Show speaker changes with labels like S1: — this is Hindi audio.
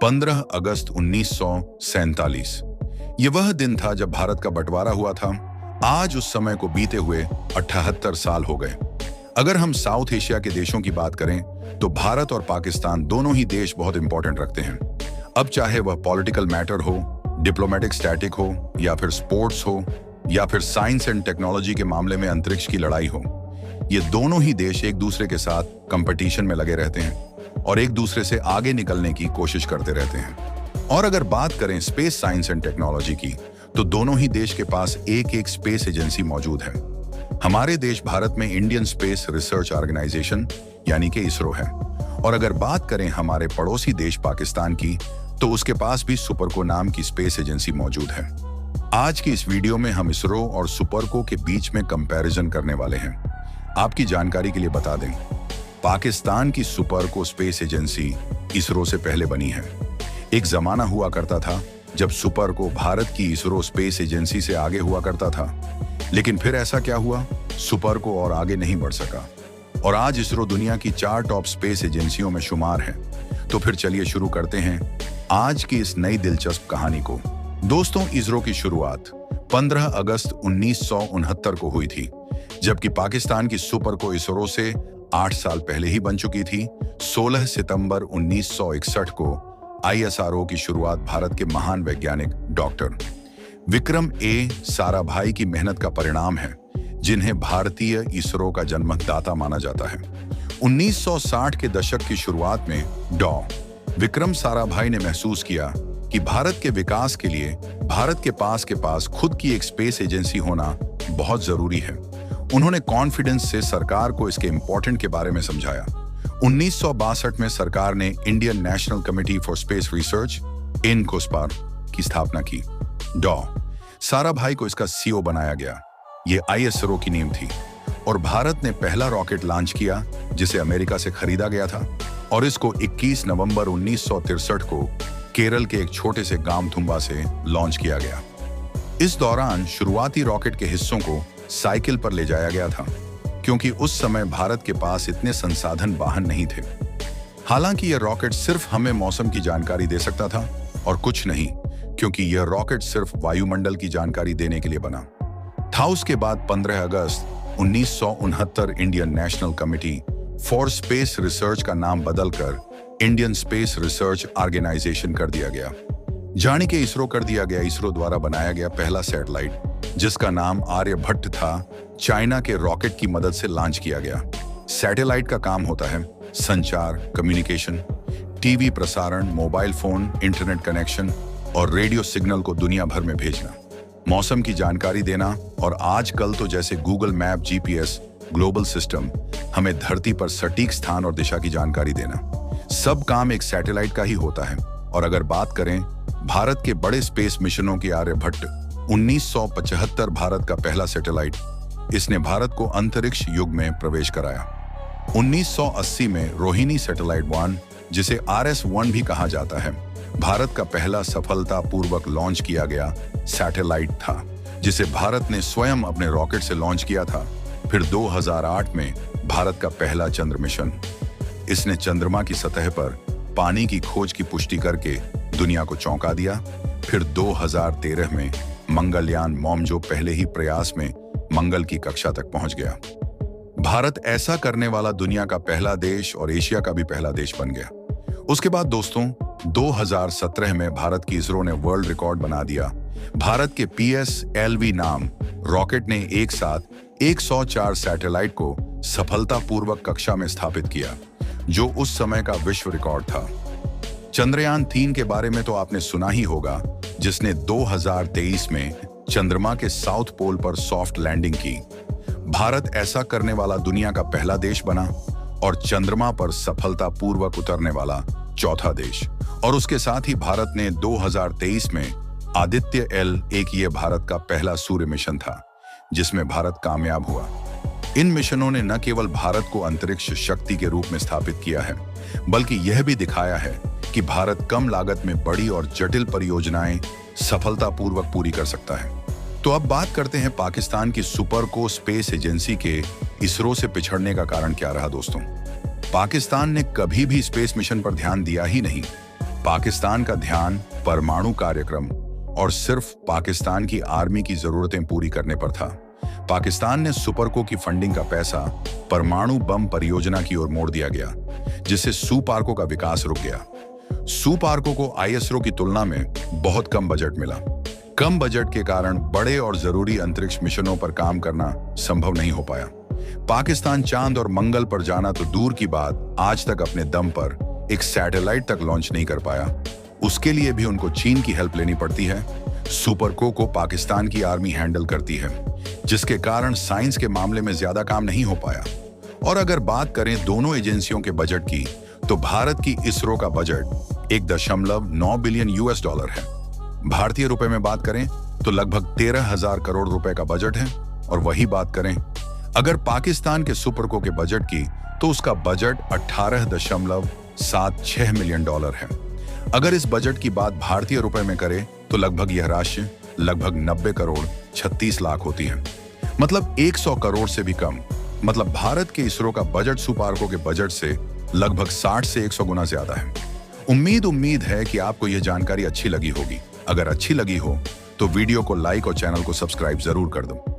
S1: 15 अगस्त 1947। ये वह दिन था जब भारत का बंटवारा हुआ था। आज उस समय को बीते हुए 78 साल हो गए। अगर हम साउथ एशिया के देशों की बात करें तो भारत और पाकिस्तान दोनों ही देश बहुत इंपॉर्टेंट रखते हैं। अब चाहे वह पॉलिटिकल मैटर हो, डिप्लोमेटिक स्टैटिक हो, या फिर स्पोर्ट्स हो, या फिर साइंस एंड टेक्नोलॉजी के मामले में अंतरिक्ष की लड़ाई हो, ये दोनों ही देश एक दूसरे के साथ कंपटीशन में लगे रहते हैं और एक दूसरे से आगे निकलने की कोशिश करते रहते हैं। और अगर बात करें स्पेस साइंस एंड टेक्नोलॉजी की, तो दोनों ही देश के पास एक स्पेस एजेंसी मौजूद है। हमारे देश भारत में इंडियन स्पेस रिसर्च ऑर्गेनाइजेशन यानी कि इसरो है, और अगर बात करें हमारे पड़ोसी देश पाकिस्तान की, तो उसके पास भी सुपरको नाम की स्पेस एजेंसी मौजूद है। आज की इस वीडियो में हम इसरो और सुपरको के बीच में कंपैरिजन करने वाले हैं। आपकी जानकारी के लिए बता दें, पाकिस्तान की सुपरको स्पेस एजेंसी इसरो से पहले बनी है। एक जमाना हुआ करता था जब सुपरको भारत की इसरो स्पेस एजेंसी से आगे हुआ करता था, लेकिन फिर ऐसा क्या हुआ, सुपरको और आगे नहीं बढ़ सका और आज इसरो दुनिया की 4 टॉप स्पेस एजेंसियों में शुमार है। तो फिर चलिए शुरू करते हैं आज की इस नई दिलचस्प कहानी को। दोस्तों, इसरो की शुरुआत 15 अगस्त 1969 को हुई थी, जबकि पाकिस्तान की सुपरको इसरो से 8 साल पहले ही बन चुकी थी। 16 सितंबर 1961 को ISRO की शुरुआत भारत के महान वैज्ञानिक डॉक्टर विक्रम ए साराभाई की मेहनत का परिणाम है, जिन्हें भारतीय इसरो का जन्मदाता माना जाता है। 1960 के दशक की शुरुआत में डॉ विक्रम साराभाई ने महसूस किया कि भारत के विकास के लिए भारत के पास खुद की एक स्पेस एजेंसी होना बहुत जरूरी है। उन्होंने कॉन्फिडेंस से सरकार को इसके इम्पोर्टेंट के बारे में समझाया। 1962 में सरकार ने Indian National Committee for Space Research INCOSPAR की स्थापना की। डॉ साराभाई को इसका CEO बनाया गया। ये ISRO की नींव थी और भारत ने पहला रॉकेट लॉन्च किया, जिसे अमेरिका से खरीदा गया था, और इसको 21 नवंबर 1963 को केरल के एक छोटे से गांव थुम्बा से लॉन्च किया गया। इस दौरान शुरुआती रॉकेट के हिस्सों को साइकिल पर ले जाया गया था, क्योंकि उस समय भारत के पास इतने संसाधन वाहन नहीं थे। हालांकि यह रॉकेट सिर्फ हमें मौसम की जानकारी दे सकता था और कुछ नहीं, क्योंकि यह रॉकेट सिर्फ वायुमंडल की जानकारी देने के लिए बना था। उसके बाद 15 अगस्त 1969 Indian National Committee for Space research का नाम बदलकर इंडियन स्पेस रिसर्च ऑर्गेनाइजेशन कर दिया गया। जाने के इसरो कर दिया गया। इसरो द्वारा बनाया गया पहला सैटेलाइट, जिसका नाम आर्यभट्ट था, चाइना के रॉकेट की मदद से लॉन्च किया गया। सैटेलाइट का काम होता है संचार, कम्युनिकेशन, टीवी प्रसारण, मोबाइल फोन, इंटरनेट कनेक्शन और रेडियो सिग्नल को दुनिया भर में भेजना, मौसम की जानकारी देना, और आजकल तो जैसे Google map, GPS, global system, हमें धरती पर सटीक स्थान और दिशा की जानकारी देना, सब काम एक सैटेलाइट का ही होता है। और अगर बात करें भारत के बड़े स्पेस मिशनों की, आर्यभट्ट 1975 भारत का पहला सैटेलाइट, इसने भारत को अंतरिक्ष युग में प्रवेश कराया। 1980 में रोहिणी सैटेलाइट 1, जिसे RS-1 भी कहा जाता है, भारत का पहला सफलतापूर्वक लॉन्च किया गया सैटेलाइट था, जिसे भारत ने स्वयं अपने रॉकेट से लॉन्च किया था। फिर 2008 में भारत का पहला चंद्र मिशन, इसने चंद्रमा की सतह पर पानी की खोज की पुष्टि करके दुनिया को चौंका दिया। फिर 2013 में मंगलयान मॉम, जो पहले ही प्रयास में मंगल की कक्षा तक पहुंच गया। भारत ऐसा करने वाला दुनिया का पहला देश और एशिया का भी पहला देश बन गया। उसके बाद दोस्तों 2017 में भारत की इसरो ने वर्ल्ड रिकॉर्ड बना दिया। भारत के PSLV नाम रॉकेट ने एक साथ 104 सैटेलाइट को सफलतापूर्वक कक्षा में स्थापित किया, जो उस समय का विश्व रिकॉर्ड था। चंद्रयान 3 के बारे में तो आपने सुना ही होगा, जिसने 2023 में चंद्रमा के साउथ पोल पर सॉफ्ट लैंडिंग की। भारत ऐसा करने वाला दुनिया का पहला देश बना और चंद्रमा पर सफलतापूर्वक उतरने वाला चौथा देश। और उसके साथ ही भारत ने 2023 में आदित्य L, ये भारत का पहला सूर्य मिशन था, जिसमें भारत कामयाब हुआ। इन मिशनों ने न केवल भारत को अंतरिक्ष शक्ति के रूप में स्थापित किया है, बल्कि यह भी दिखाया है कि भारत कम लागत में बड़ी और जटिल परियोजनाएं सफलतापूर्वक पूरी कर सकता है। तो अब बात करते हैं पाकिस्तान की सुपरको स्पेस एजेंसी के इसरो से पिछड़ने का कारण क्या रहा दोस्तों। पाकिस्तान ने कभी भी स्पेस मिशन पर ध्यान दिया ही नहीं। पाकिस्तान का ध्यान परमाणु कार्यक्रम और सिर्फ पाकिस्तान की आर्मी की जरूरतें पूरी करने पर था। पाकिस्तान ने सुपरको की फंडिंग का पैसा परमाणु बम परियोजना की ओर मोड़ दिया गया, जिससे सुपार्को का विकास रुक गया। सुपार्को को आईएसआरओ की तुलना में बहुत कम बजट मिला। कम बजट के कारण बड़े और जरूरी अंतरिक्ष मिशनों पर काम करना संभव नहीं हो पाया। पाकिस्तान चांद और मंगल पर जाना तो दूर की बात, आज तक अपने दम पर एक सैटेलाइट तक लॉन्च नहीं कर पाया। उसके लिए भी उनको चीन की हेल्प लेनी पड़ती है। सुपरको को पाकिस्तान की आर्मी हैंडल करती है, जिसके कारण साइंस के मामले में ज्यादा काम नहीं हो पाया। और अगर बात करें दोनों एजेंसियों के बजट की, तो भारत की इसरो का बजट 1.9 बिलियन यूएस डॉलर है। भारतीय रुपए में बात करें तो लगभग 13,000 करोड़ रुपए का बजट है। और वही बात करें अगर पाकिस्तान के सुपरको के बजट की, तो उसका बजट 18.76 मिलियन डॉलर है। अगर इस बजट की बात भारतीय रुपए में करें तो लगभग यह राशि लगभग 90 करोड़ 36 लाख होती है, मतलब 100 करोड़ से भी कम। मतलब भारत के इसरो का बजट सुपार्को के बजट से लगभग 60 से 100 गुना ज्यादा है। उम्मीद है कि आपको यह जानकारी अच्छी लगी होगी। अगर अच्छी लगी हो तो वीडियो को लाइक और चैनल को सब्सक्राइब जरूर कर दो।